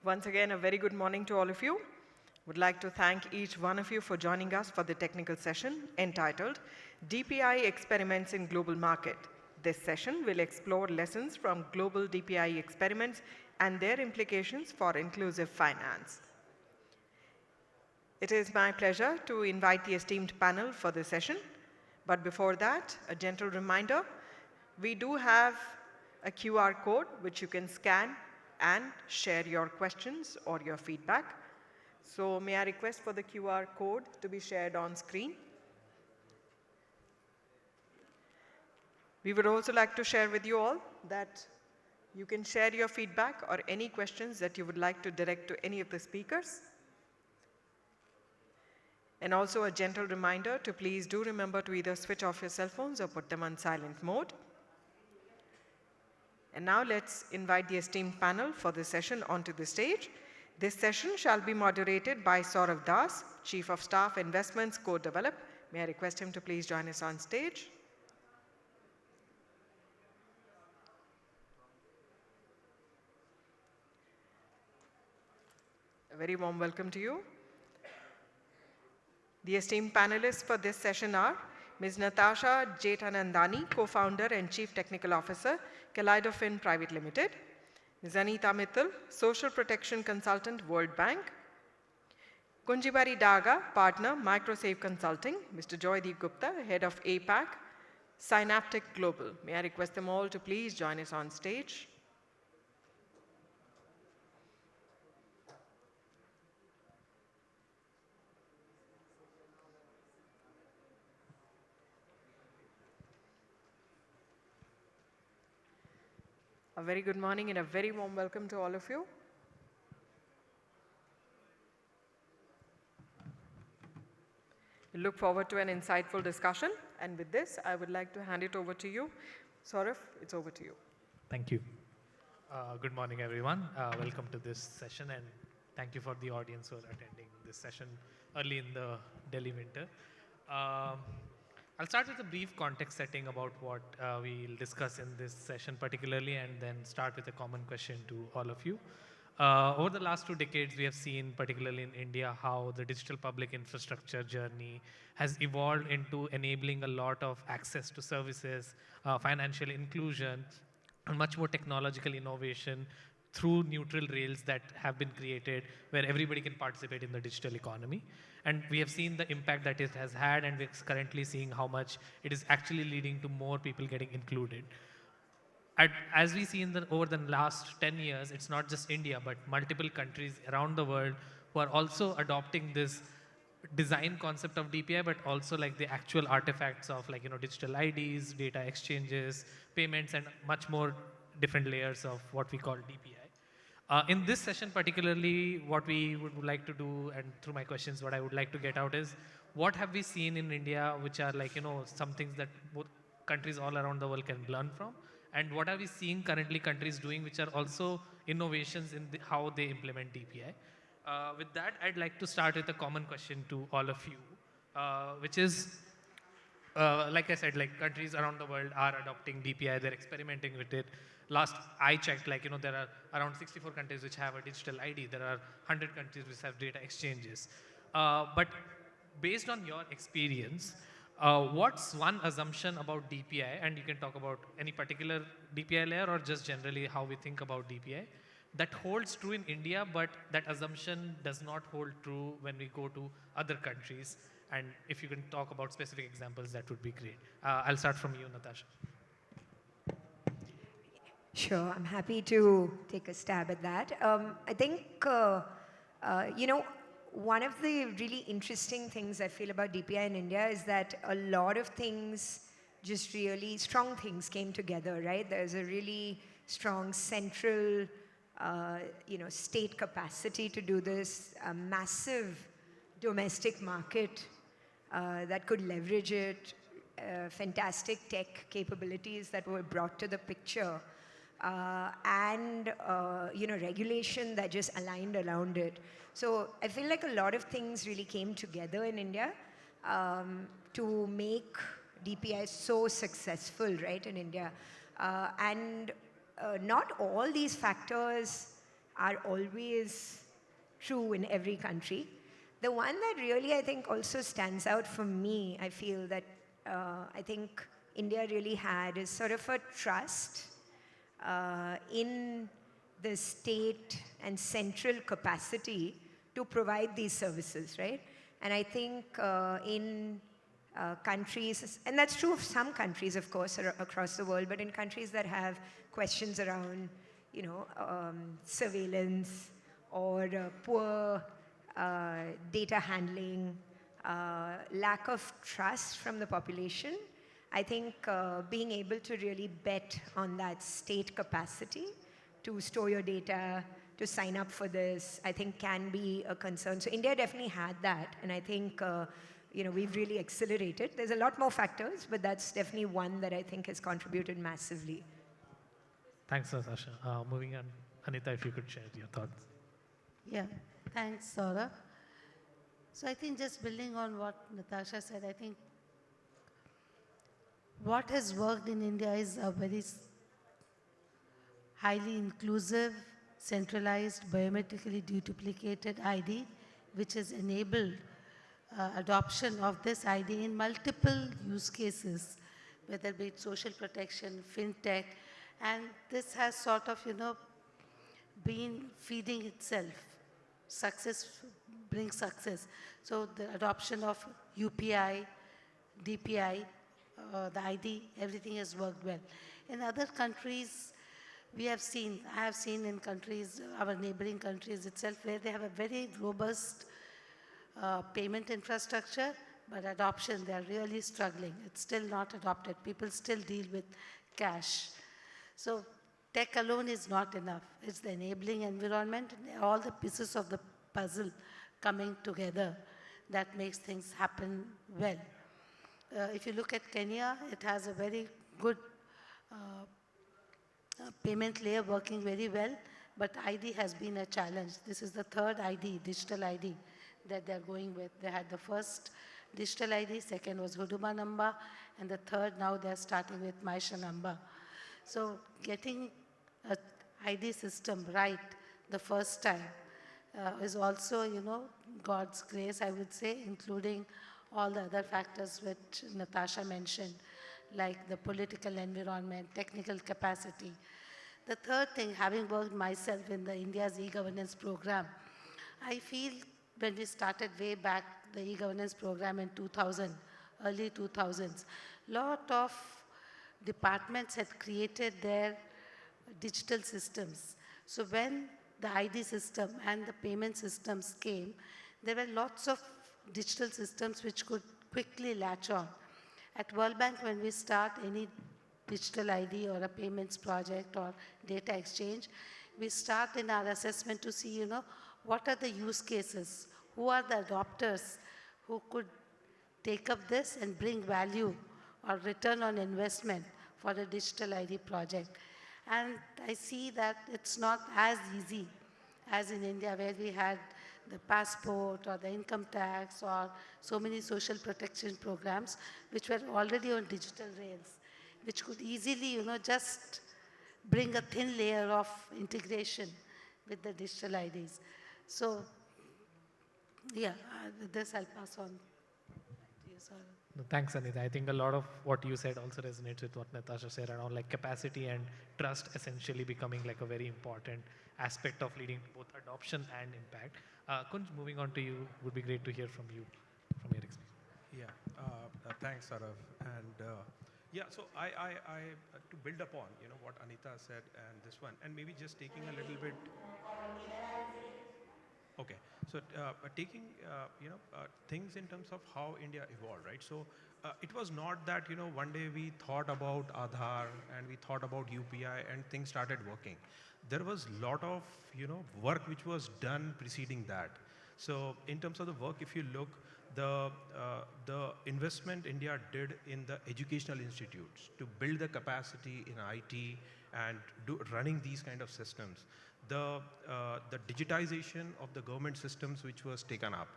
Once again, a very good morning to all of you. Would like to thank each one of you for joining us for the technical session entitled DPI Experiments in Global Market. This session will explore lessons from global DPI experiments and their implications for inclusive finance. It is my pleasure to invite the esteemed panel for this session. But before that, a gentle reminder, we do have a QR code which you can scan and share your questions or your feedback. So may I request for the QR code to be shared on screen. We would also like to share with you all that you can share your feedback or any questions that you would like to direct to any of the speakers. And also a gentle reminder to please do remember to either switch off your cell phones or put them on silent mode. And now let's invite the esteemed panel for this session onto the stage. This session shall be moderated by Saurav Das, Chief of Staff Investments Co-Develop. May I request him to please join us on stage. A very warm welcome to you. The esteemed panelists for this session are Ms. Natasha Jethanandani, Co-Founder and Chief Technical Officer, Kaleidofin Private Limited. Ms. Anita Mittal, Social Protection Consultant, World Bank. Kunjibari Daga, Partner, Microsave Consulting. Mr. Joydeep Gupta, Head of APAC, Synaptic Global. May I request them all to please join us on stage. A very good morning and a very warm welcome to all of you. We look forward to an insightful discussion. And with this, I would like to hand it over to you. Saurav, it's over to you. Thank you. Good morning, everyone. Welcome to this session, and thank you for the audience who are attending this session early in the Delhi winter. I'll start with a brief context setting about what we'll discuss in this session particularly, and then start with a common question to all of you. Over the last 2 decades, we have seen, particularly in India, how the digital public infrastructure journey has evolved into enabling a lot of access to services, financial inclusion, and much more technological innovation through neutral rails that have been created where everybody can participate in the digital economy. And we have seen the impact that it has had, and we're currently seeing how much it is actually leading to more people getting included. As we see over the last 10 years, it's not just India, but multiple countries around the world who are also adopting this design concept of DPI, but also like the actual artifacts of digital IDs, data exchanges, payments, and much more different layers of what we call DPI. In this session particularly, what we would like to do, and through my questions, what I would like to get out is, what have we seen in India, which are some things that both countries all around the world can learn from, and what are we seeing currently countries doing, which are also innovations in how they implement DPI. With that, I'd like to start with a common question to all of you, which is, like I said, countries around the world are adopting DPI, they're experimenting with it. Last I checked, there are around 64 countries which have a digital ID. There are 100 countries which have data exchanges. But based on your experience, what's one assumption about DPI, and you can talk about any particular DPI layer or just generally how we think about DPI, that holds true in India, but that assumption does not hold true when we go to other countries? And if you can talk about specific examples, that would be great. I'll start from you, Natasha. Sure, I'm happy to take a stab at that. I think, one of the really interesting things I feel about DPI in India is that a lot of things, just really strong things came together, right? There's a really strong central, state capacity to do this, a massive domestic market that could leverage it, fantastic tech capabilities that were brought to the picture. And regulation that just aligned around it. So I feel like a lot of things really came together in India to make DPI so successful, right, in India. And not all these factors are always true in every country. The one that really, I think, also stands out for me, I feel that I think India really had is sort of a trust in the state and central capacity to provide these services, right? And I think in countries, and that's true of some countries, of course, across the world, but in countries that have questions around, surveillance or poor data handling, lack of trust from the population, I think being able to really bet on that state capacity to store your data, to sign up for this, I think can be a concern. So India definitely had that, and I think we've really accelerated. There's a lot more factors, but that's definitely one that I think has contributed massively. Thanks, Natasha. Moving on, Anita, if you could share your thoughts. Yeah, thanks, Saurabh. So I think just building on what Natasha said, I think what has worked in India is a very highly inclusive, centralized, biometrically deduplicated ID, which has enabled adoption of this ID in multiple use cases, whether it be social protection, fintech, and this has sort of, been feeding itself. Success brings success. So the adoption of UPI, DPI, the ID, everything has worked well. In other countries, I have seen in countries, our neighboring countries itself, where they have a very robust payment infrastructure, but adoption, they are really struggling. It's still not adopted. People still deal with cash. So tech alone is not enough. It's the enabling environment, all the pieces of the puzzle coming together that makes things happen well. If you look at Kenya, it has a very good payment layer working very well, but ID has been a challenge. This is the third ID, digital ID, that they're going with. They had the first digital ID, second was Huduma number, and the third now they're starting with Maisha number. So getting an ID system right the first time is also, God's grace, I would say, including all the other factors which Natasha mentioned, like the political environment, technical capacity. The third thing, having worked myself in the India's e-governance program, I feel when we started way back the e-governance program in 2000, early 2000s, lot of departments had created their digital systems. So when the ID system and the payment systems came, there were lots of digital systems which could quickly latch on. At World Bank, when we start any digital ID or a payments project or data exchange, we start in our assessment to see, what are the use cases, who are the adopters who could take up this and bring value or return on investment for a digital ID project. And I see that it's not as easy as in India, where we had the passport or the income tax or so many social protection programs which were already on digital rails, which could easily, just bring a thin layer of integration with the digital IDs. So, yeah, with this I'll pass on. No, thanks, Anita. I think a lot of what you said also resonates with what Natasha said around like capacity and trust essentially becoming like a very important aspect of leading to both adoption and impact. Kunj, moving on to you, would be great to hear from you, from your experience. Yeah, thanks, Saurav. And so I to build upon, what Anita said and this one, and maybe just taking a little bit. Okay, so taking things in terms of how India evolved, right? So it was not that one day we thought about Aadhaar and we thought about UPI and things started working. There was a lot of work which was done preceding that. So in terms of the work, if you look, the investment India did in the educational institutes to build the capacity in IT and running these kind of systems. The digitization of the government systems which was taken up,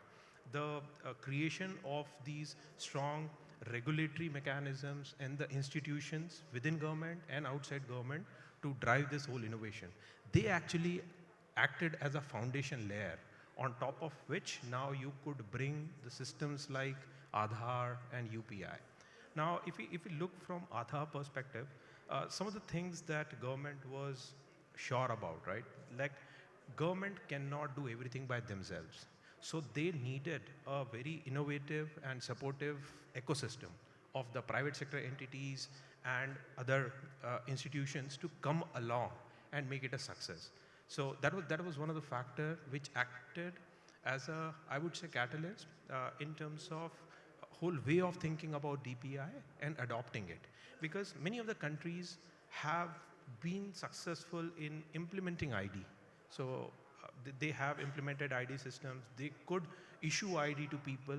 the creation of these strong regulatory mechanisms and the institutions within government and outside government to drive this whole innovation. They actually acted as a foundation layer on top of which now you could bring the systems like Aadhaar and UPI. Now, if we look from Aadhaar perspective, some of the things that government was sure about, right? Like government cannot do everything by themselves. So they needed a very innovative and supportive ecosystem of the private sector entities and other institutions to come along and make it a success. So that was one of the factors which acted as a, I would say, catalyst in terms of whole way of thinking about DPI and adopting it. Because many of the countries have been successful in implementing ID. So they have implemented ID systems. They could issue ID to people,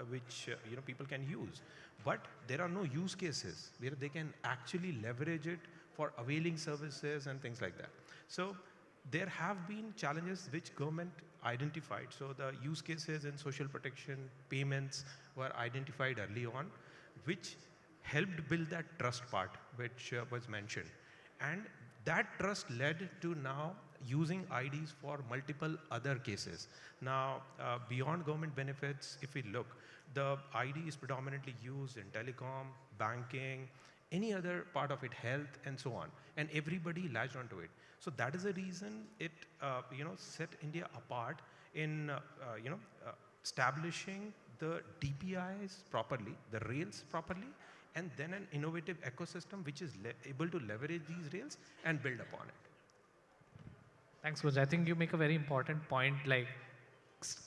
which people can use. But there are no use cases where they can actually leverage it for availing services and things like that. So there have been challenges which government identified. So the use cases in social protection payments were identified early on, which helped build that trust part, which was mentioned. And that trust led to now using IDs for multiple other cases. Now, beyond government benefits, if we look, the ID is predominantly used in telecom, banking, any other part of it, health, and so on. And everybody latched onto it. So that is the reason it, set India apart in, establishing the DPIs properly, the rails properly, and then an innovative ecosystem which is able to leverage these rails and build upon it. Thanks, Coach. I think you make a very important point, like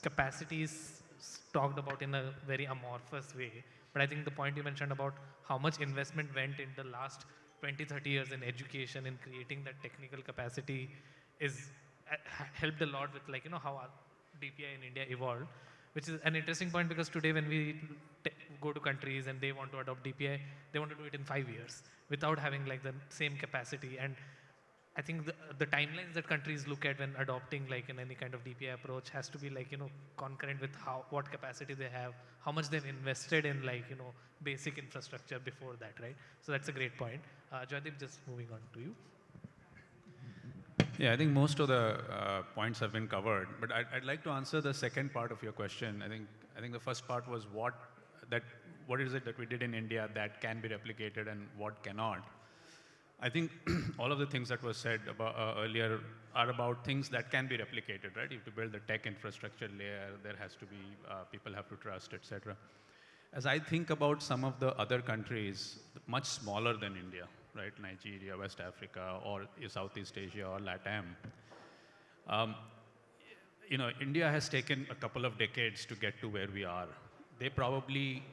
capacity is talked about in a very amorphous way. But I think the point you mentioned about how much investment went in the last 20, 30 years in education, in creating that technical capacity is helped a lot with how our DPI in India evolved, which is an interesting point because today when we go to countries and they want to adopt DPI, they want to do it in 5 years without having like the same capacity. And I think the timelines that countries look at when adopting in any kind of DPI approach has to be concurrent with what capacity they have, how much they've invested in basic infrastructure before that, right? So that's a great point. Joydeep, just moving on to you. Yeah, I think most of the points have been covered, but I'd like to answer the second part of your question. I think the first part was what is it that we did in India that can be replicated and what cannot. I think all of the things that were said about, earlier are about things that can be replicated, right? You have to build the tech infrastructure layer, there has to be, people have to trust, etc. As I think about some of the other countries, much smaller than India, right? Nigeria, West Africa, or Southeast Asia, or LATAM. India has taken a couple of decades to get to where we are. They probably,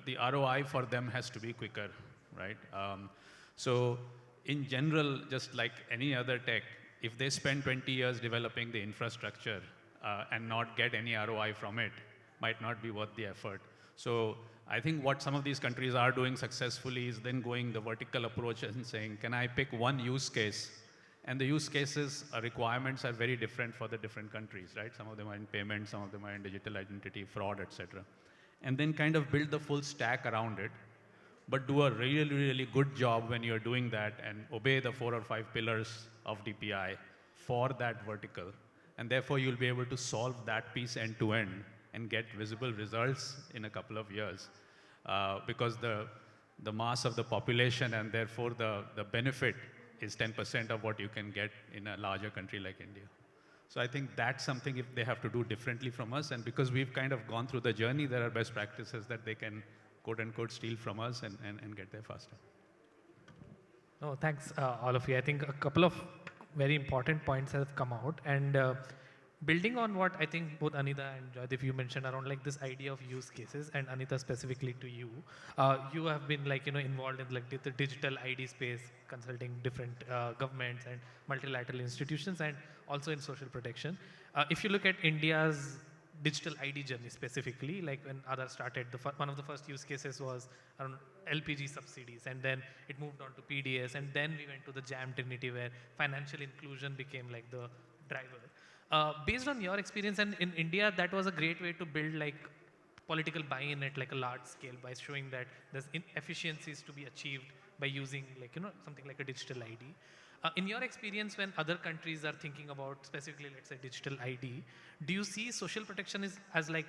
the ROI for them has to be quicker, right? So in general, just like any other tech, if they spend 20 years developing the infrastructure and not get any ROI from it, might not be worth the effort. So I think what some of these countries are doing successfully is then going the vertical approach and saying, can I pick one use case? And the use cases requirements are very different for the different countries, right? Some of them are in payment, some of them are in digital identity, fraud, etc. And then kind of build the full stack around it, but do a really, really good job when you're doing that and obey the 4 or 5 pillars of DPI for that vertical. And therefore, you'll be able to solve that piece end to end and get visible results in a couple of years. Because the mass of the population and therefore the benefit is 10% of what you can get in a larger country like India. So I think that's something if they have to do differently from us. And because we've kind of gone through the journey, there are best practices that they can quote unquote steal from us and get there faster. No, thanks all of you. I think a couple of very important points have come out, and building on what I think both Anita and Joydeep you mentioned around this idea of use cases, and Anita specifically to you, you have been involved in the digital ID space, consulting different governments and multilateral institutions, and also in social protection. If you look at India's digital ID journey specifically, like when Aadhaar started, one of the first use cases was around LPG subsidies, and then it moved on to PDS, and then we went to the JAM Trinity where financial inclusion became the driver. Based on your experience, and in India, that was a great way to build political buy-in at a large scale by showing that there's efficiencies to be achieved by using something like a digital ID. In your experience, when other countries are thinking about specifically, let's say, digital ID, do you see social protection as like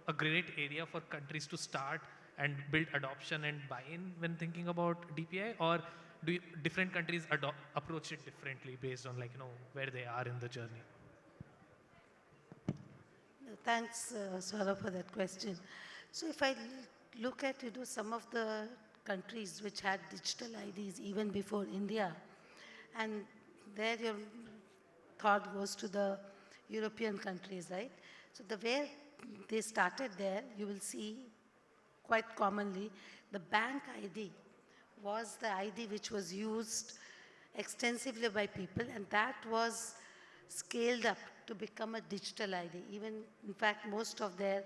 a great area for countries to start and build adoption and buy-in when thinking about DPI, or do different countries approach it differently based on like where they are in the journey? Thanks, Saurabh, for that question. So if I look at some of the countries which had digital IDs even before India, and there your thought goes to the European countries, right? So the way they started there, you will see quite commonly the bank ID was the ID which was used extensively by people, and that was scaled up to become a digital ID. Even, in fact, most of their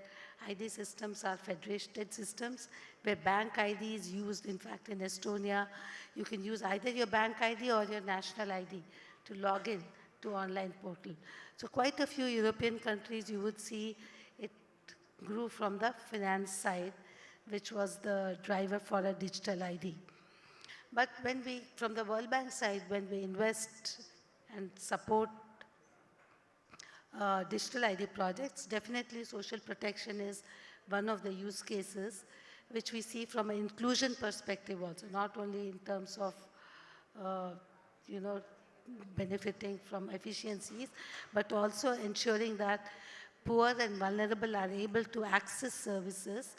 ID systems are federated systems where bank ID is used. In fact, in Estonia, you can use either your bank ID or your national ID to log in to online portal. So quite a few European countries, you would see it grew from the finance side, which was the driver for a digital ID. But when we, from the World Bank side, when we invest and support digital ID projects, definitely social protection is one of the use cases which we see from an inclusion perspective also, not only in terms of, benefiting from efficiencies, but also ensuring that poor and vulnerable are able to access services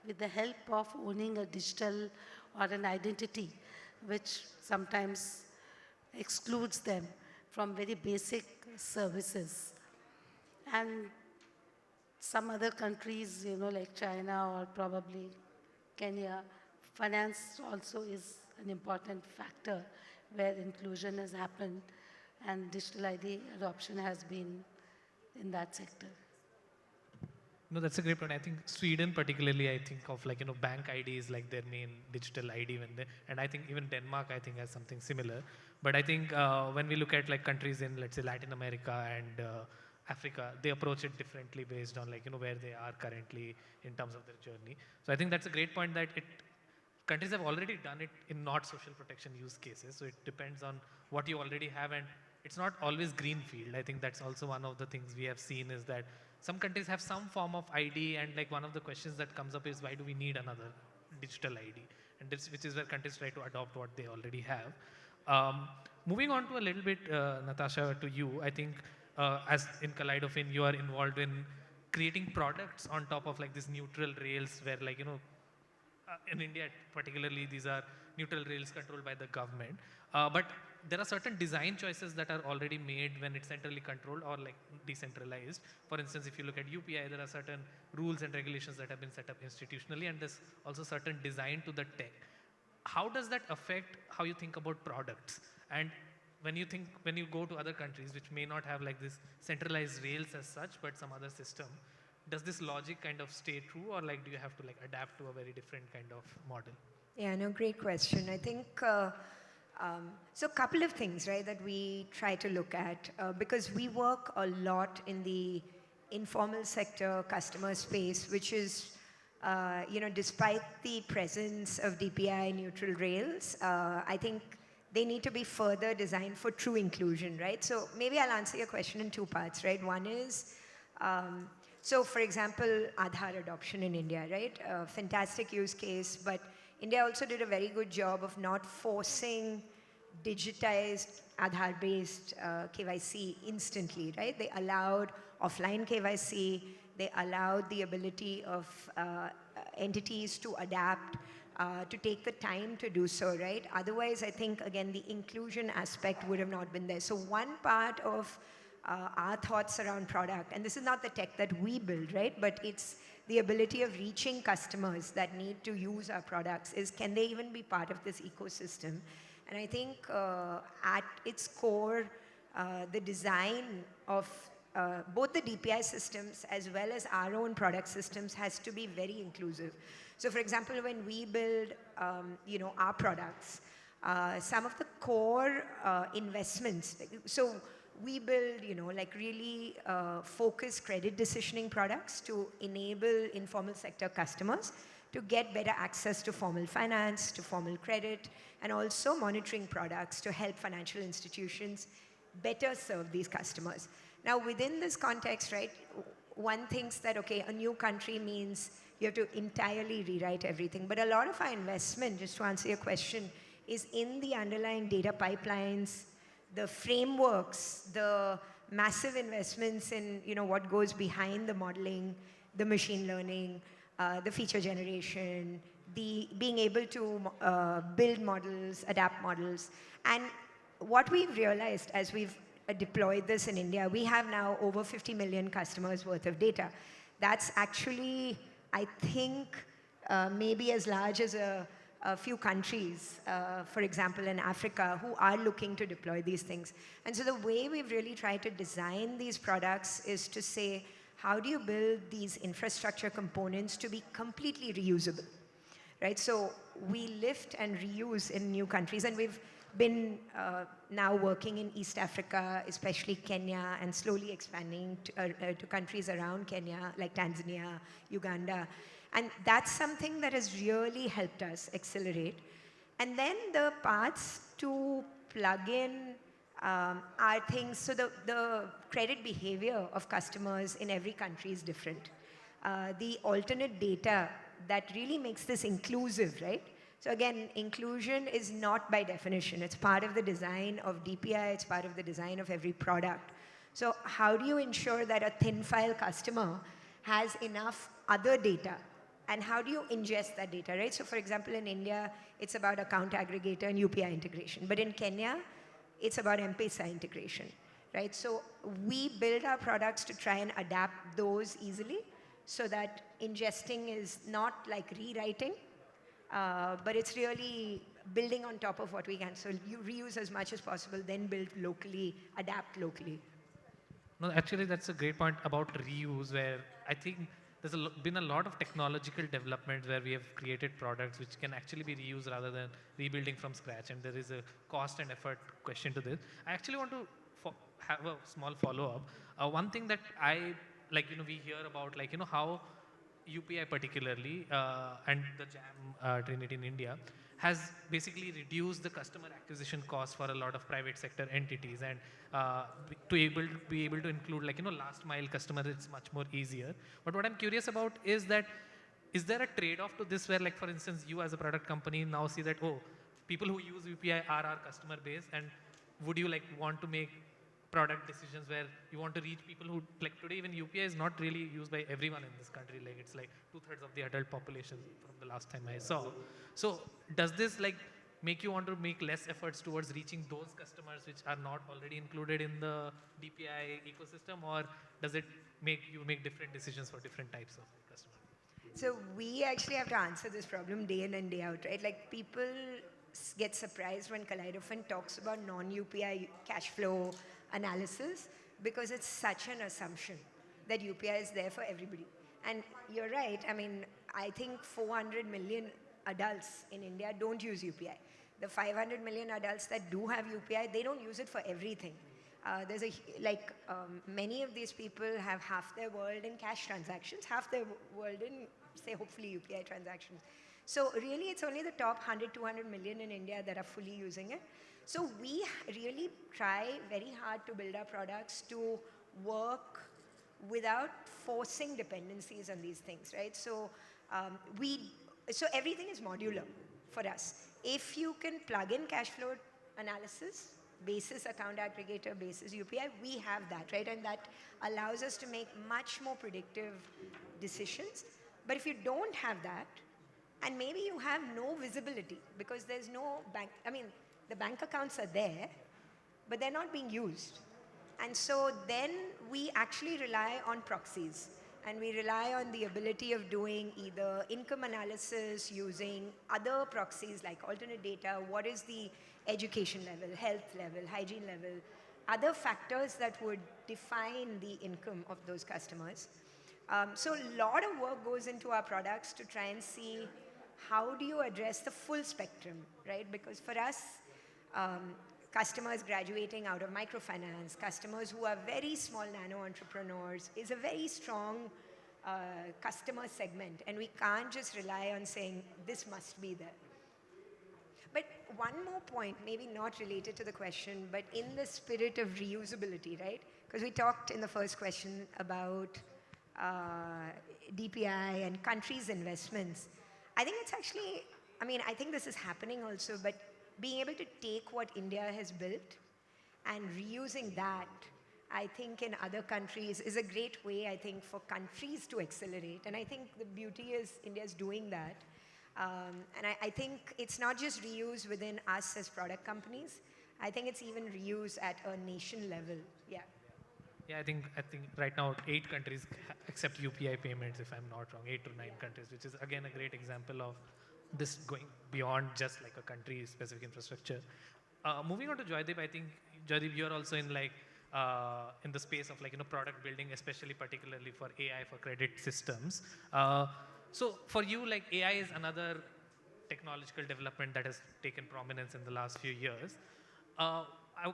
with the help of owning a digital or an identity, which sometimes excludes them from very basic services. And some other countries, like China or probably Kenya, finance also is an important factor where inclusion has happened and digital ID adoption has been in that sector. No, that's a great point. I think Sweden particularly, I think of like, bank ID is like their main digital ID and I think even Denmark, I think has something similar. But I think when we look at like countries in, let's say, Latin America and Africa, they approach it differently based on like, where they are currently in terms of their journey. So I think that's a great point that countries have already done it in not social protection use cases. So it depends on what you already have, and it's not always greenfield. I think that's also one of the things we have seen is that some countries have some form of ID, and like one of the questions that comes up is why do we need another digital ID? And this, which is where countries try to adopt what they already have. Moving on to a little bit, Natasha, to you, I think as in Kaleidofin, you are involved in creating products on top of like this neutral rails where like, in India particularly, these are neutral rails controlled by the government. But there are certain design choices that are already made when it's centrally controlled or like decentralized. For instance, if you look at UPI, there are certain rules and regulations that have been set up institutionally, and there's also certain design to the tech. How does that affect how you think about products? And when you go to other countries which may not have like this centralized rails as such, but some other system, does this logic kind of stay true, or like do you have to like adapt to a very different kind of model? Yeah, no, great question. I think, so a couple of things, right, that we try to look at, because we work a lot in the informal sector customer space, which is, despite the presence of DPI neutral rails, I think they need to be further designed for true inclusion, right? So maybe I'll answer your question in two parts, right? One is, so for example, Aadhaar adoption in India, right? Fantastic use case, but India also did a very good job of not forcing digitized Aadhaar-based KYC instantly, right? They allowed offline KYC, they allowed the ability of entities to adapt, to take the time to do so, right? Otherwise, I think, again, the inclusion aspect would have not been there. So one part of our thoughts around product, and this is not the tech that we build, right? But it's the ability of reaching customers that need to use our products is, can they even be part of this ecosystem? And I think at its core, the design of both the DPI systems as well as our own product systems has to be very inclusive. So for example, when we build, our products, some of the core investments, so we build, really focused credit decisioning products to enable informal sector customers to get better access to formal finance, to formal credit, and also monitoring products to help financial institutions better serve these customers. Now, within this context, right, one thinks that, okay, a new country means you have to entirely rewrite everything. But a lot of our investment, just to answer your question, is in the underlying data pipelines, the frameworks, the massive investments in what goes behind the modeling, the machine learning, the feature generation, the being able to build models, adapt models. And what we've realized as we've deployed this in India, we have now over 50 million customers worth of data. That's actually, I think, maybe as large as a few countries, for example, in Africa, who are looking to deploy these things. And so the way we've really tried to design these products is to say, how do you build these infrastructure components to be completely reusable, right? So we lift and reuse in new countries, and we've been now working in East Africa, especially Kenya, and slowly expanding to countries around Kenya, like Tanzania, Uganda. And that's something that has really helped us accelerate. And then the paths to plug in are things, so the credit behavior of customers in every country is different. The alternate data that really makes this inclusive, right? So again, inclusion is not by definition. It's part of the design of DPI. It's part of the design of every product. So how do you ensure that a thin file customer has enough other data? And how do you ingest that data, right? So for example, in India, it's about account aggregator and UPI integration. But in Kenya, it's about M-Pesa integration, right? So we build our products to try and adapt those easily so that ingesting is not like rewriting, but it's really building on top of what we can. So you reuse as much as possible, then build locally, adapt locally. No, actually, that's a great point about reuse, where I think there's been a lot of technological developments where we have created products which can actually be reused rather than rebuilding from scratch. And there is a cost and effort question to this. I actually want to have a small follow-up. One thing that I, we hear about, how UPI particularly and the JAM Trinity in India has basically reduced the customer acquisition cost for a lot of private sector entities, and to be able to include last mile customer, it's much more easier. But what I'm curious about is that, is there a trade-off to this where, for instance, you as a product company now see that, oh, people who use UPI are our customer base, and would you want to make product decisions where you want to reach people who, today even UPI is not really used by everyone in this country, it's 2/3 of the adult population from the last time I saw. So does this make you want to make less efforts towards reaching those customers which are not already included in the DPI ecosystem, or does it make you make different decisions for different types of customers? So we actually have to answer this problem day in and day out, right? People get surprised when Kaleidofin talks about non-UPI cash flow analysis, because it's such an assumption that UPI is there for everybody. And you're right. I mean, I think 400 million adults in India don't use UPI. The 500 million adults that do have UPI, they don't use it for everything. Many of these people have half their world in cash transactions, half their world in, say, hopefully UPI transactions. So really, it's only the top 100, 200 million in India that are fully using it. So we really try very hard to build our products to work without forcing dependencies on these things, right? So so everything is modular for us. If you can plug in cash flow analysis, basis account aggregator, basis UPI, we have that, right? And that allows us to make much more predictive decisions. But if you don't have that, and maybe you have no visibility because there's no bank, the bank accounts are there, but they're not being used. And so then we actually rely on proxies, and we rely on the ability of doing either income analysis using other proxies like alternate data, what is the education level, health level, hygiene level, other factors that would define the income of those customers. So a lot of work goes into our products to try and see how do you address the full spectrum, right? Because for us, customers graduating out of microfinance, customers who are very small nano entrepreneurs is a very strong customer segment, and we can't just rely on saying this must be there. But one more point, maybe not related to the question, but in the spirit of reusability, right? Because we talked in the first question about DPI and countries' investments. I think it's actually, I mean, I think this is happening also, but being able to take what India has built and reusing that, I think in other countries is a great way, I think, for countries to accelerate. And I think the beauty is India's doing that. And I think it's not just reuse within us as product companies. I think it's even reuse at a nation level. Yeah. Yeah, I think right now 8 countries accept UPI payments, if I'm not wrong, 8 to 9 countries, which is again a great example of this going beyond just like a country-specific infrastructure. Moving on to Joydeep, I think Joydeep, you're also in like in the space of like product building, especially particularly for AI for credit systems. So for you, like AI is another technological development that has taken prominence in the last few years.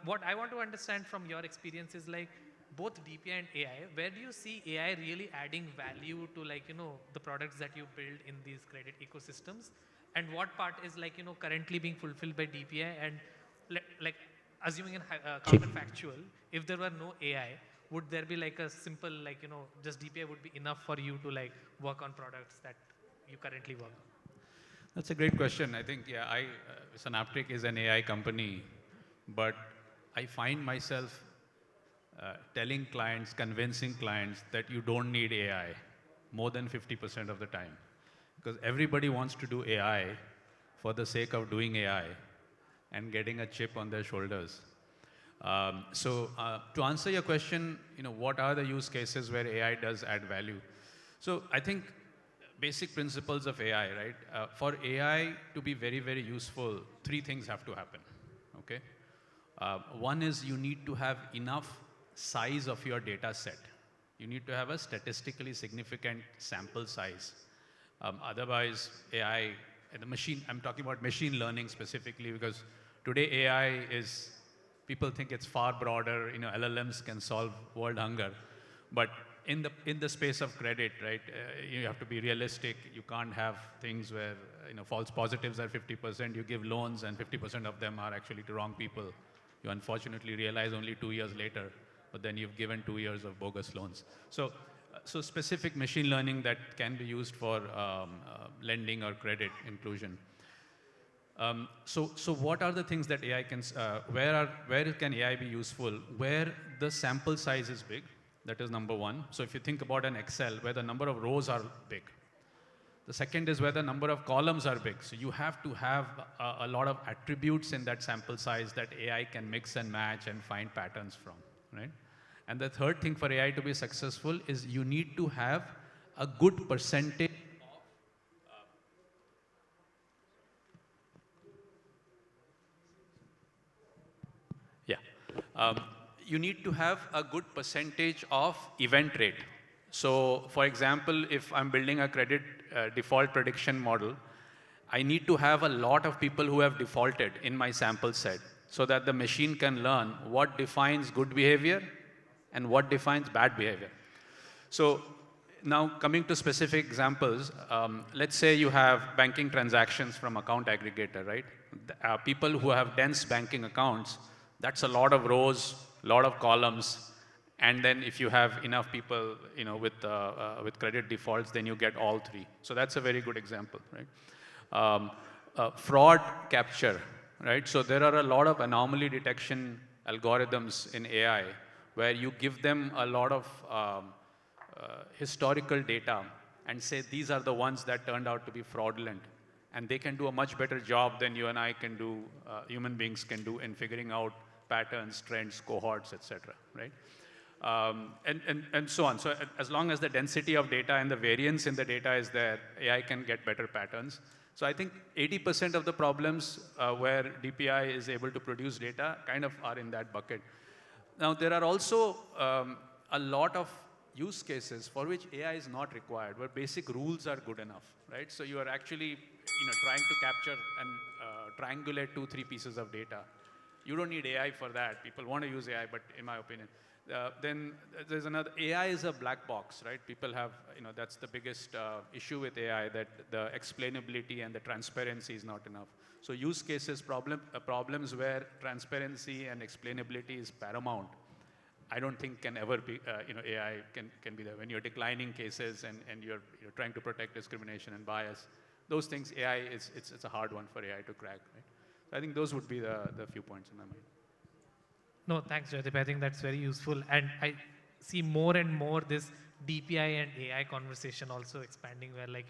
What I want to understand from your experience is like both DPI and AI, where do you see AI really adding value to like, the products that you build in these credit ecosystems? And what part is like, currently being fulfilled by DPI? And like assuming in counterfactual, if there were no AI, would there be like a simple, like, just DPI would be enough for you to like work on products that you currently work on? That's a great question. I think, yeah, Synaptic is an AI company, but I find myself telling clients, convincing clients that you don't need AI more than 50% of the time. Because everybody wants to do AI for the sake of doing AI and getting a chip on their shoulders. To answer your question, what are the use cases where AI does add value? So I think basic principles of AI, right? For AI to be very, very useful, 3 things have to happen, okay? One is you need to have enough size of your data set. You need to have a statistically significant sample size. Otherwise, AI, I'm talking about machine learning specifically because today AI is, people think it's far broader, LLMs can solve world hunger. But in the space of credit, right, you have to be realistic. You can't have things where, false positives are 50%, you give loans and 50% of them are actually to wrong people. You unfortunately realize only 2 years later, but then you've given 2 years of bogus loans. So specific machine learning that can be used for lending or credit inclusion. So what are the things that AI can, where can AI be useful? Where the sample size is big, that is number one. So if you think about an Excel, where the number of rows are big. The second is where the number of columns are big. So you have to have a lot of attributes in that sample size that AI can mix and match and find patterns from, right? And the third thing for AI to be successful is you need to have a good percentage you need to have a good percentage of event rate. So for example, if I'm building a credit default prediction model, I need to have a lot of people who have defaulted in my sample set so that the machine can learn what defines good behavior and what defines bad behavior. So now coming to specific examples, let's say you have banking transactions from account aggregator, right? People who have dense banking accounts, that's a lot of rows, a lot of columns, and then if you have enough people, with credit defaults, then you get all 3. So that's a very good example, right? Fraud capture, right? So there are a lot of anomaly detection algorithms in AI where you give them a lot of historical data and say these are the ones that turned out to be fraudulent, and they can do a much better job than you and I can do, human beings can do in figuring out patterns, trends, cohorts, etc., right? And so on. So as long as the density of data and the variance in the data is there, AI can get better patterns. So I think 80% of the problems where DPI is able to produce data kind of are in that bucket. Now, there are also a lot of use cases for which AI is not required, where basic rules are good enough, right? So you are actually trying to capture and triangulate 2-3 pieces of data. You don't need AI for that. People want to use AI, but in my opinion. Then there's another, AI is a black box, right? People have, that's the biggest issue with AI, that the explainability and the transparency is not enough. So use cases, problems where transparency and explainability is paramount, I don't think can ever be, AI can be there. When you're declining cases and you're trying to protect discrimination and bias, those things, AI, it's a hard one for AI to crack, right? So I think those would be the few points in my mind. No, thanks, Jyodeep. I think that's very useful. And I see more and more this DPI and AI conversation also expanding where, like,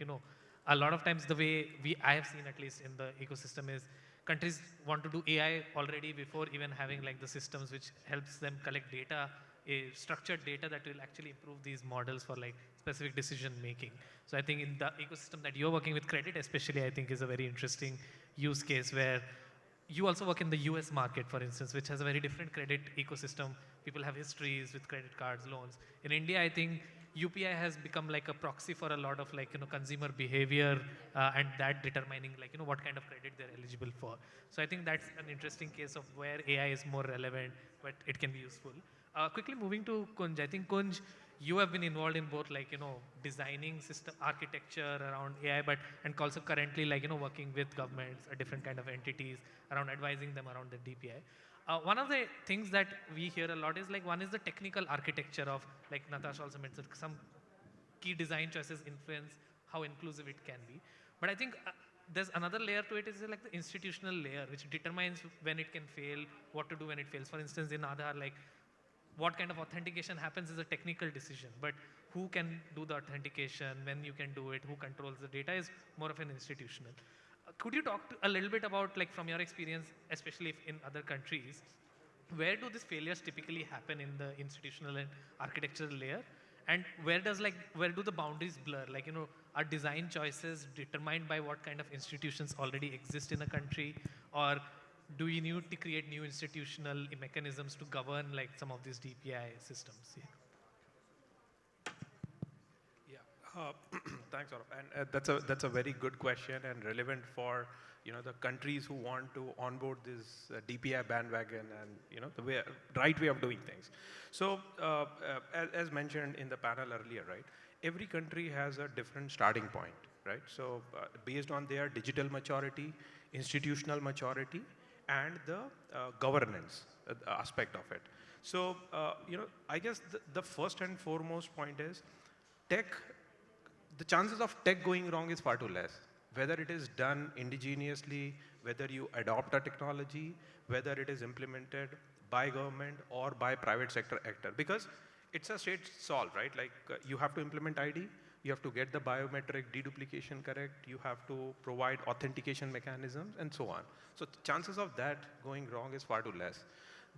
a lot of times the way I have seen, at least in the ecosystem, is countries want to do AI already before even having like the systems which helps them collect data, structured data that will actually improve these models for like specific decision making. So I think in the ecosystem that you're working with, credit especially, I think is a very interesting use case where you also work in the US market, for instance, which has a very different credit ecosystem. People have histories with credit cards, loans. In India, I think UPI has become like a proxy for a lot of like, consumer behavior and that determining like, what kind of credit they're eligible for. So I think that's an interesting case of where AI is more relevant, but it can be useful. Quickly moving to Kunj, I think Kunj, you have been involved in both like, designing system architecture around AI, but and also currently like, working with governments, different kind of entities around advising them around the DPI. One of the things that we hear a lot is like, one is the technical architecture of, like Natasha also mentioned, some key design choices influence how inclusive it can be. But I think there's another layer to it, is like the institutional layer, which determines when it can fail, what to do when it fails. For instance, in Aadhaar, like what kind of authentication happens is a technical decision, but who can do the authentication, when you can do it, who controls the data is more of an institutional. Could you talk a little bit about, like from your experience, especially if in other countries, where do these failures typically happen in the institutional and architectural layer? And where do the boundaries blur? Like, are design choices determined by what kind of institutions already exist in a country? Or do we need to create new institutional mechanisms to govern like some of these DPI systems? Yeah. Thanks, Saurabh. And that's a very good question and relevant for the countries who want to onboard this DPI bandwagon and the right way of doing things. So as mentioned in the panel earlier, right? Every country has a different starting point, right? So based on their digital maturity, institutional maturity, and the governance aspect of it. So I guess the first and foremost point is the chances of tech going wrong is far too less. Whether it is done indigenously, whether you adopt a technology, whether it is implemented by government or by private sector actor, because it's a straight solve, right? Like you have to implement ID, you have to get the biometric deduplication correct, you have to provide authentication mechanisms and so on. So the chances of that going wrong is far too less.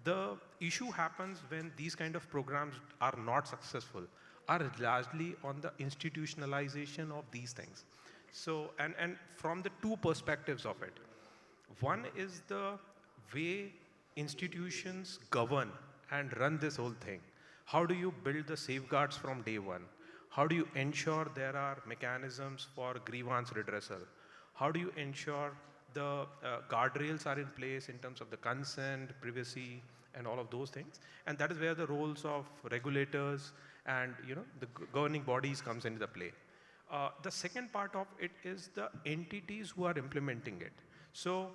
The issue happens when these kind of programs are not successful, are largely on the institutionalization of these things. So, and from the two perspectives of it. One is the way institutions govern and run this whole thing. How do you build the safeguards from day one? How do you ensure there are mechanisms for grievance redressal? How do you ensure the guardrails are in place in terms of the consent, privacy, and all of those things? And that is where the roles of regulators and the governing bodies comes into the play. The second part of it is the entities who are implementing it. So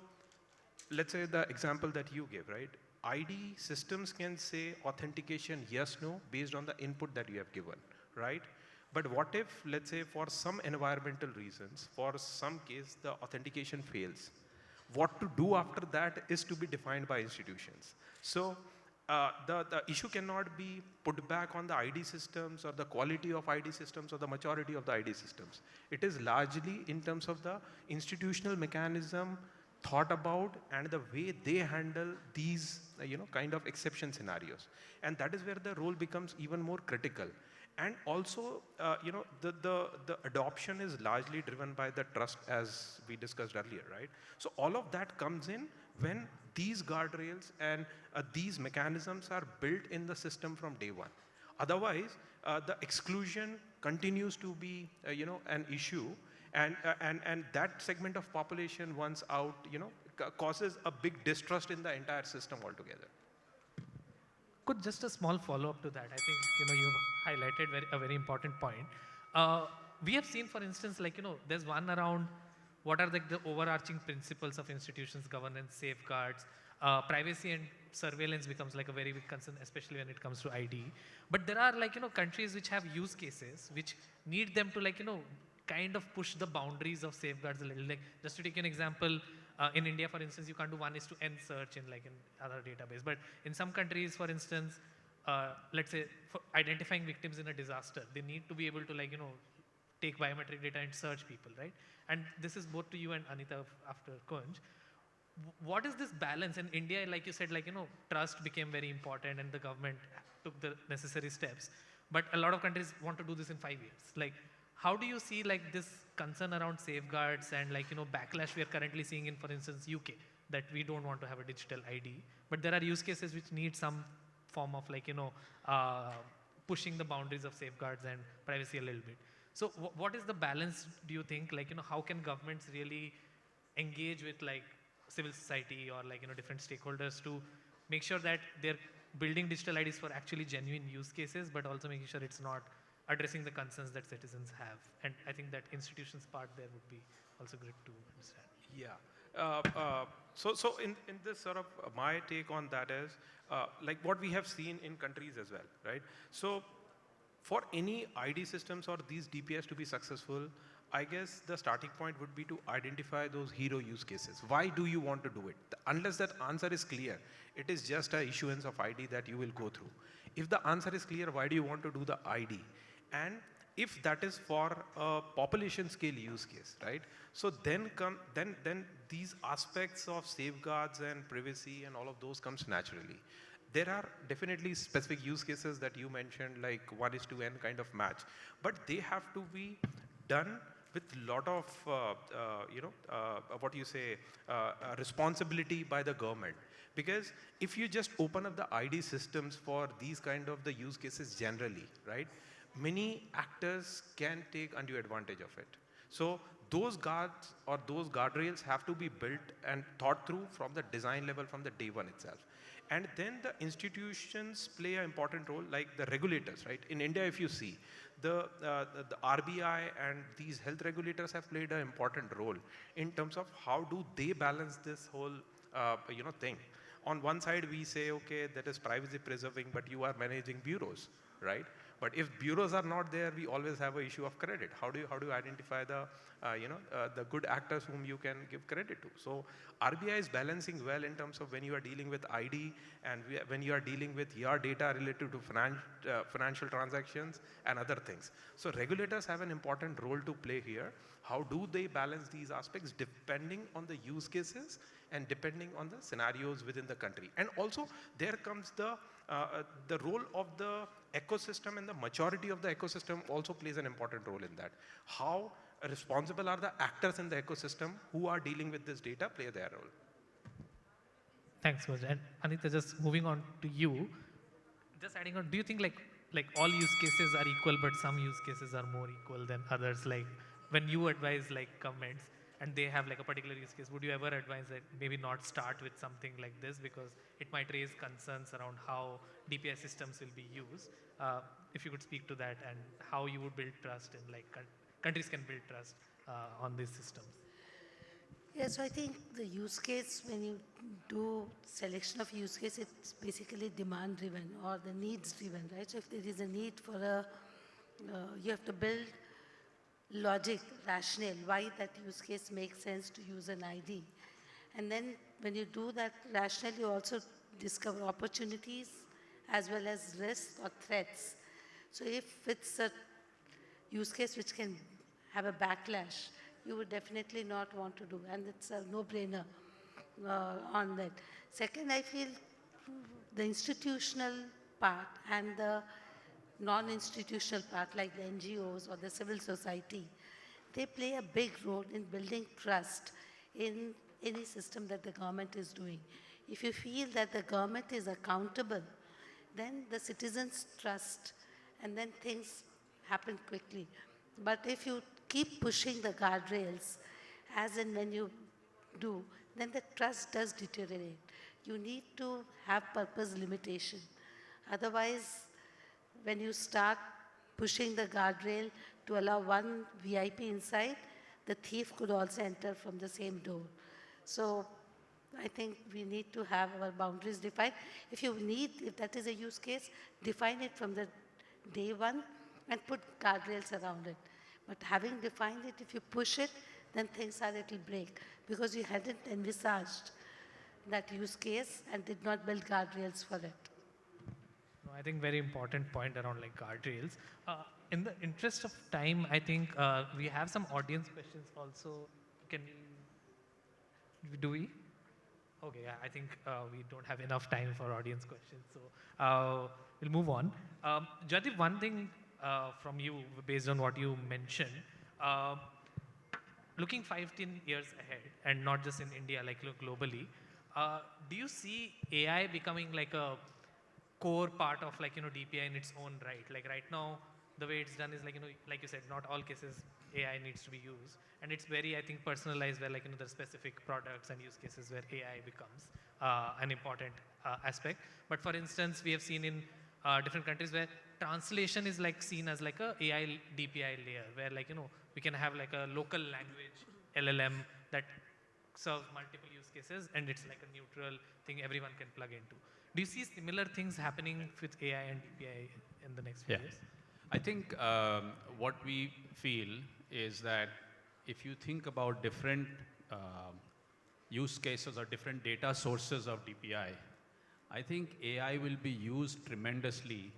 let's say the example that you gave, right? ID systems can say authentication yes, no, based on the input that you have given, right? But what if, let's say, for some environmental reasons, for some case, the authentication fails? What to do after that is to be defined by institutions. So the issue cannot be put back on the ID systems or the quality of ID systems or the maturity of the ID systems. It is largely in terms of the institutional mechanism thought about and the way they handle these kind of exception scenarios. And that is where the role becomes even more critical. And also, the adoption is largely driven by the trust, as we discussed earlier, right? So all of that comes in when these guardrails and these mechanisms are built in the system from day one. Otherwise, the exclusion continues to be, an issue, and that segment of population, once out, causes a big distrust in the entire system altogether. Could just a small follow-up to that. I think you've highlighted a very important point. We have seen, for instance, there's one around what are the overarching principles of institutions, governance, safeguards, privacy and surveillance becomes like a very big concern, especially when it comes to ID. But there are countries which have use cases which need them to kind of push the boundaries of safeguards a little. Like just to take an example, in India, for instance, you can't do 1:n search in other database. But in some countries, for instance, let's say for identifying victims in a disaster, they need to be able to take biometric data and search people, right? And this is both to you and Anita after Kunj. What is this balance in India? Like you said, trust became very important and the government took the necessary steps. But a lot of countries want to do this in 5 years. How do you see this concern around safeguards and backlash we are currently seeing in, for instance, UK, that we don't want to have a digital ID, but there are use cases which need some form of pushing the boundaries of safeguards and privacy a little bit. So what is the balance, do you think? How can governments really engage with civil society or different stakeholders to make sure that they're building digital IDs for actually genuine use cases, but also making sure it's not addressing the concerns that citizens have? And I think that institutions part there would be also great to understand. Yeah. So in this sort of my take on that is like what we have seen in countries as well, right? So for any ID systems or these DPIs to be successful, I guess the starting point would be to identify those hero use cases. Why do you want to do it? Unless that answer is clear, it is just a issuance of ID that you will go through. If the answer is clear, why do you want to do the ID? And if that is for a population scale use case, right? So then these aspects of safeguards and privacy and all of those comes naturally. There are definitely specific use cases that you mentioned, like 1:n kind of match, but they have to be done with a lot of, responsibility by the government. Because if you just open up the ID systems for these kind of the use cases generally, right, many actors can take undue advantage of it. So those guards or those guardrails have to be built and thought through from the design level from the day one itself. And then the institutions play an important role, like the regulators, right? In India, if you see, the RBI and these health regulators have played an important role in terms of how do they balance this whole, thing. On one side, we say, okay, that is privacy preserving, but you are managing bureaus, right? But if bureaus are not there, we always have an issue of credit. How do you identify the good actors whom you can give credit to? So RBI is balancing well in terms of when you are dealing with ID and when you are dealing with your data related to financial transactions and other things. So regulators have an important role to play here. How do they balance these aspects depending on the use cases and depending on the scenarios within the country? And also there comes the role of the ecosystem, and the maturity of the ecosystem also plays an important role in that. How responsible are the actors in the ecosystem who are dealing with this data play their role. Thanks, Coach. And Anita, just moving on to you, just adding on, do you think like all use cases are equal, but some use cases are more equal than others? Like when you advise governments and they have a particular use case, would you ever advise that maybe not start with something like this because it might raise concerns around how DPI systems will be used? If you could speak to that and how you would build trust and countries can build trust on these systems. Yes, so I think the use case, when you do selection of use case, it's basically demand driven or the needs driven, right? So if there is a need for you have to build logic, rationale, why that use case makes sense to use an ID. And then when you do that rationale, you also discover opportunities as well as risks or threats. So if it's a use case which can have a backlash, you would definitely not want to do, and it's a no-brainer on that. Second, I feel the institutional part and the non-institutional part, like the NGOs or the civil society, they play a big role in building trust in any system that the government is doing. If you feel that the government is accountable, then the citizens trust, and then things happen quickly. But if you keep pushing the guardrails, as and when you do, then the trust does deteriorate. You need to have purpose limitation. Otherwise, when you start pushing the guardrail to allow one VIP inside, the thief could also enter from the same door. So I think we need to have our boundaries defined. If that is a use case, define it from the day one and put guardrails around it. But having defined it, if you push it, then things are a little break because you hadn't envisaged that use case and did not build guardrails for it. No, I think very important point around like guardrails. In the interest of time, I think we have some audience questions also. Can do we? Okay, yeah, I think we don't have enough time for audience questions, so we'll move on. Jyoti, one thing from you, based on what you mentioned, looking 5-10 years ahead, and not just in India, like look globally, do you see AI becoming like a core part of like DPI in its own right? Like right now, the way it's done is like like you said, not all cases AI needs to be used, and it's very, I think, personalized where like there are specific products and use cases where AI becomes an important aspect. But for instance, we have seen in different countries where translation is like seen as like a AI DPI layer, where like we can have like a local language LLM that serves multiple use cases, and it's like a neutral thing everyone can plug into. Do you see similar things happening with AI and DPI in the next few years? I think what we feel is that if you think about different use cases or different data sources of DPI, I think AI will be used tremendously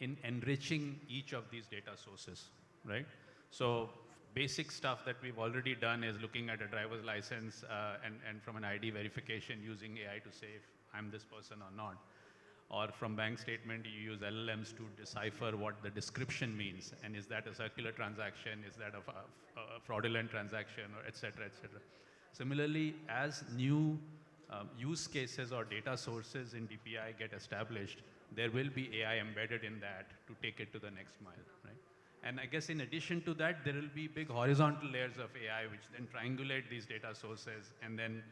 in enriching each of these data sources, right? So basic stuff that we've already done is looking at a driver's license and from an ID verification using AI to say if I'm this person or not. Or from bank statement, you use LLMs to decipher what the description means, and is that a circular transaction, is that a fraudulent transaction, or et cetera, et cetera. Similarly, as new use cases or data sources in DPI get established, there will be AI embedded in that to take it to the next mile, right? And I guess in addition to that, there will be big horizontal layers of AI which then triangulate these data sources and then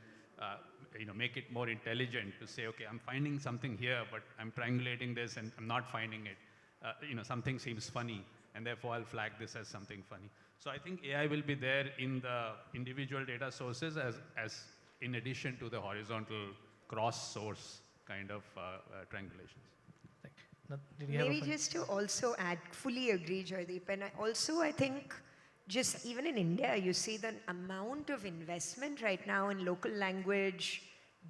make it more intelligent to say, okay, I'm finding something here, but I'm triangulating this and I'm not finding it. Something seems funny, and therefore I'll flag this as something funny. So I think AI will be there in the individual data sources as in addition to the horizontal cross-source kind of triangulations. Maybe just to also add, fully agree, Joydeep, and I think just even in India, you see the amount of investment right now in local language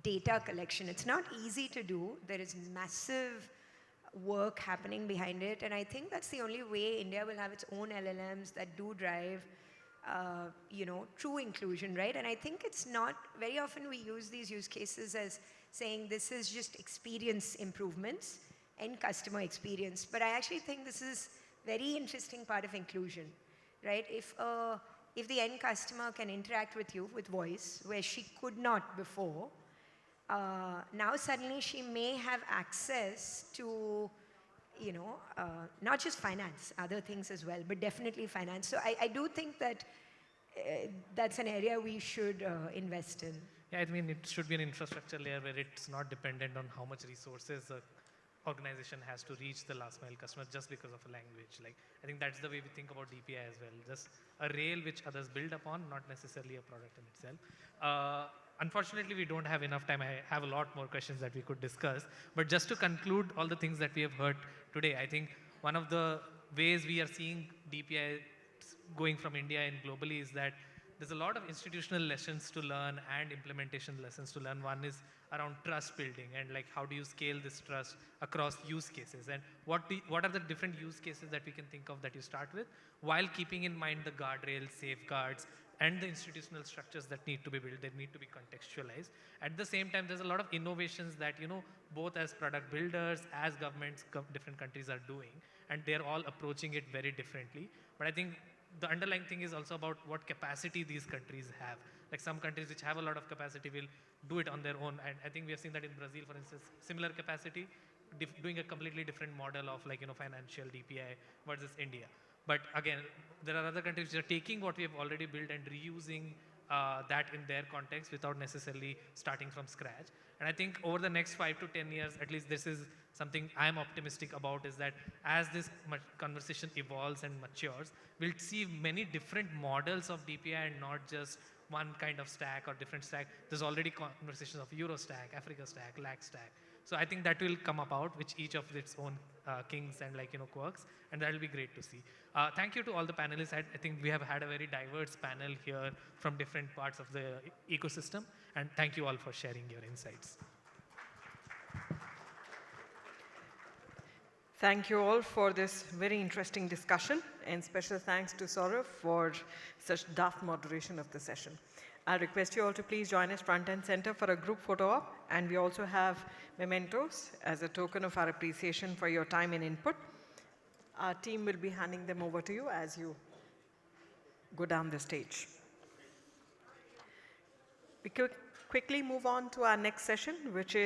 data collection. It's not easy to do. There is massive work happening behind it, and I think that's the only way India will have its own LLMs that do drive true inclusion, right? And I think it's not, very often we use these use cases as saying this is just experience improvements and customer experience. But I actually think this is very interesting part of inclusion, right? If the end customer can interact with you with voice, where she could not before, now suddenly she may have access to, not just finance, other things as well, but definitely finance. So I do think that that's an area we should invest in. Yeah, I mean, it should be an infrastructure layer where it's not dependent on how much resources a organization has to reach the last mile customer just because of a language. Like, I think that's the way we think about DPI as well. Just a rail which others build upon, not necessarily a product in itself. Unfortunately, we don't have enough time. I have a lot more questions that we could discuss. But just to conclude all the things that we have heard today, I think one of the ways we are seeing DPI going from India and globally is that there's a lot of institutional lessons to learn and implementation lessons to learn. One is around trust building and like how do you scale this trust across use cases, and what are the different use cases that we can think of that you start with, while keeping in mind the guardrails, safeguards, and the institutional structures that need to be built. They need to be contextualized. At the same time, there's a lot of innovations that both as product builders, as governments, different countries are doing, and they're all approaching it very differently. But I think the underlying thing is also about what capacity these countries have. Like some countries which have a lot of capacity will do it on their own. And I think we have seen that in Brazil, for instance, similar capacity, doing a completely different model of like, financial DPI versus India. But again, there are other countries which are taking what we have already built and reusing that in their context without necessarily starting from scratch. And I think over the next 5 to 10 years, at least this is something I'm optimistic about, is that as this conversation evolves and matures, we'll see many different models of DPI and not just one kind of stack or different stack. There's already conversations of Euro stack, Africa stack, LAC stack. So I think that will come about, which each of its own kings and quirks, and that will be great to see. Thank you to all the panelists. I think we have had a very diverse panel here from different parts of the ecosystem, and thank you all for sharing your insights. Thank you all for this very interesting discussion, and special thanks to Saurav for such daft moderation of the session. I request you all to please join us front and center for a group photo op, and we also have mementos as a token of our appreciation for your time and input. Our team will be handing them over to you as you go down the stage. We could quickly move on to our next session, which is